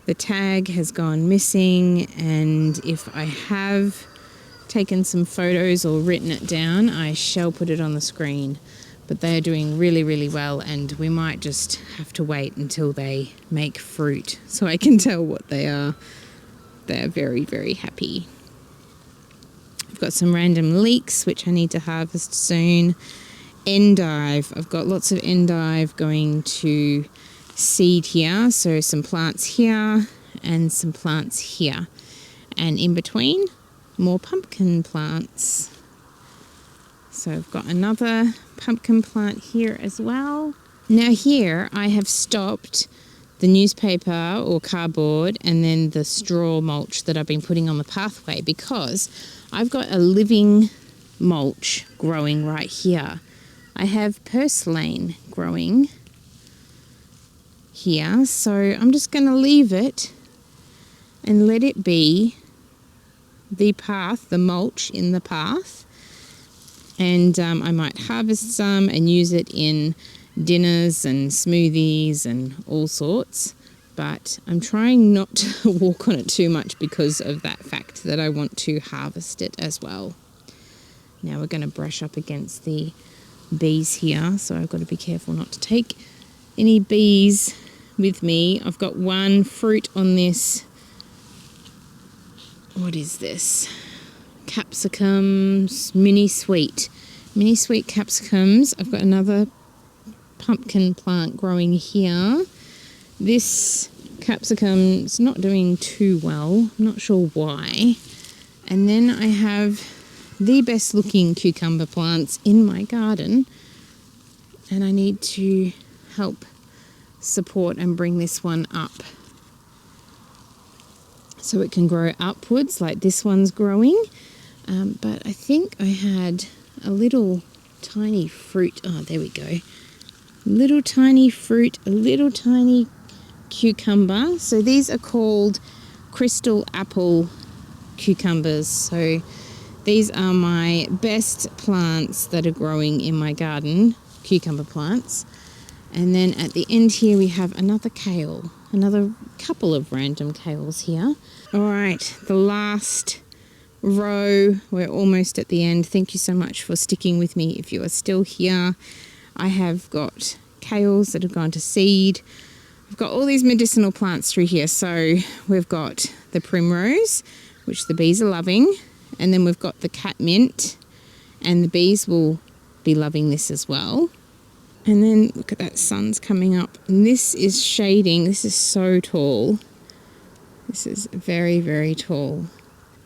Speaker 1: the tag has gone missing, and if I have taken some photos or written it down, I shall put it on the screen. But they are doing really, really well, and we might just have to wait until they make fruit so I can tell what they are. They're very, very happy. I've got some random leeks, which I need to harvest soon. Endive. I've got lots of endive going to seed here. So some plants here and some plants here. And in between, more pumpkin plants. So I've got another pumpkin plant here as well. Now here I have stopped the newspaper or cardboard and then the straw mulch that I've been putting on the pathway, because I've got a living mulch growing right here. I have purslane growing here, so I'm just going to leave it and let it be the path, the mulch in the path. And I might harvest some and use it in dinners and smoothies and all sorts. But I'm trying not to walk on it too much because of that fact that I want to harvest it as well. Now we're going to brush up against the bees here, so I've got to be careful not to take any bees with me. I've got one fruit on this. What is this? Capsicums, mini sweet capsicums. I've got another pumpkin plant growing here. This capsicum's not doing too well, I'm not sure why. And then I have the best looking cucumber plants in my garden, and I need to help support and bring this one up so it can grow upwards like this one's growing. But I think I had a little tiny fruit. Oh, there we go. Little tiny fruit, a little tiny cucumber. So these are called crystal apple cucumbers. So these are my best plants that are growing in my garden, cucumber plants. And then at the end here we have another kale, another couple of random kales here. All right, the last row, we're almost at the end. Thank you so much for sticking with me if you are still here. I have got kales that have gone to seed. I've got all these medicinal plants through here. So we've got the primrose, which the bees are loving, and then we've got the catmint, and the bees will be loving this as well. And then look at that, sun's coming up, and this is shading. This is so tall. This is very, very tall.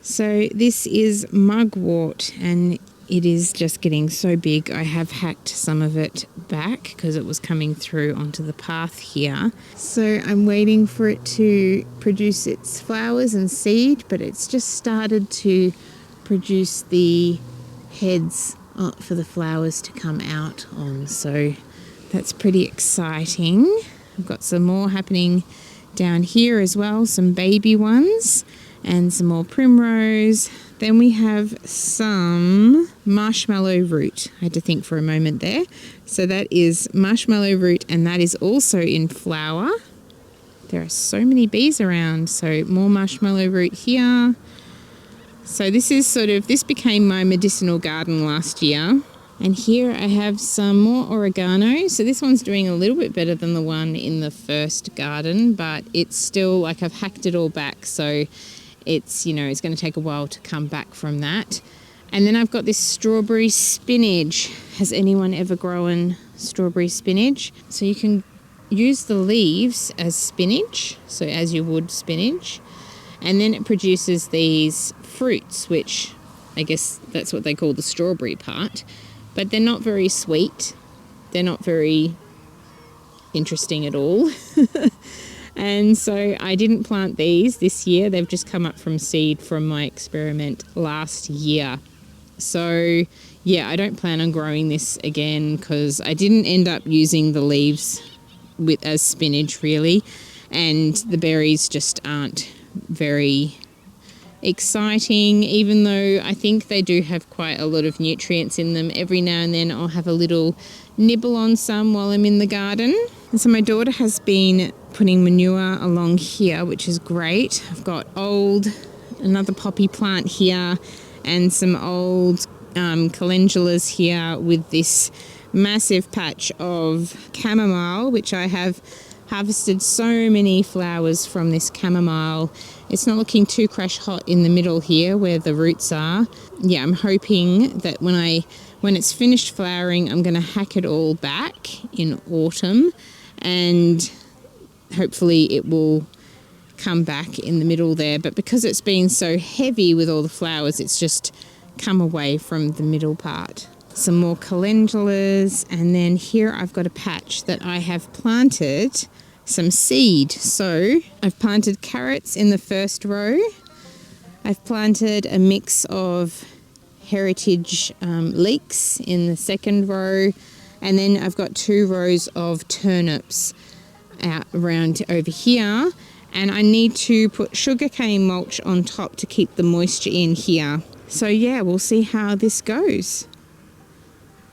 Speaker 1: So this is mugwort, and it is just getting so big. I have hacked some of it back because it was coming through onto the path here. So I'm waiting for it to produce its flowers and seed, but it's just started to produce the heads for the flowers to come out on. So that's pretty exciting. I've got some more happening down here as well, some baby ones and some more primrose. Then we have some marshmallow root. I had to think for a moment there. So that is marshmallow root, and that is also in flower. There are so many bees around. So more marshmallow root here. So this became my medicinal garden last year. And here I have some more oregano. So this one's doing a little bit better than the one in the first garden, but it's still like I've hacked it all back. So it's going to take a while to come back from that. And then I've got this strawberry spinach. Has anyone ever grown strawberry spinach? So you can use the leaves as spinach, so as you would spinach. And then it produces these fruits, which I guess that's what they call the strawberry part. But they're not very sweet. They're not very interesting at all. And so I didn't plant these this year. They've just come up from seed from my experiment last year. So yeah, I don't plan on growing this again because I didn't end up using the leaves as spinach really. And the berries just aren't very exciting, even though I think they do have quite a lot of nutrients in them. Every now and then I'll have a little nibble on some while I'm in the garden. And so my daughter has been putting manure along here, which is great. I've got another poppy plant here and some old calendulas here with this massive patch of chamomile, which I have harvested so many flowers from this chamomile. It's not looking too crash hot in the middle here where the roots are. Yeah, I'm hoping that when it's finished flowering, I'm going to hack it all back in autumn and hopefully it will come back in the middle there. But because it's been so heavy with all the flowers, it's just come away from the middle part. Some more calendulas, and then here I've got a patch that I have planted some seed. So I've planted carrots in the first row. I've planted a mix of heritage leeks in the second row, and then I've got 2 rows of turnips out around over here, and I need to put sugarcane mulch on top to keep the moisture in here. So yeah, we'll see how this goes.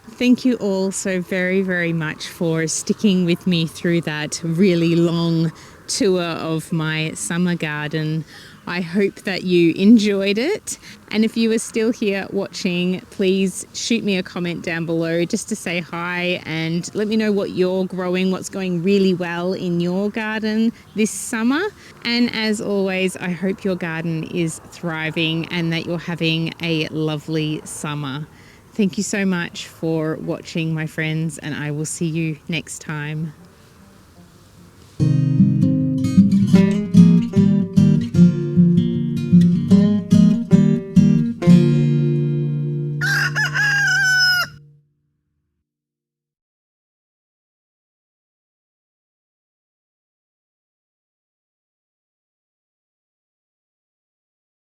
Speaker 1: Thank you all so very, very much for sticking with me through that really long tour of my summer garden. I hope that you enjoyed it. And if you are still here watching, please shoot me a comment down below just to say hi and let me know what you're growing, what's going really well in your garden this summer. And as always, I hope your garden is thriving and that you're having a lovely summer. Thank you so much for watching, my friends, and I will see you next time.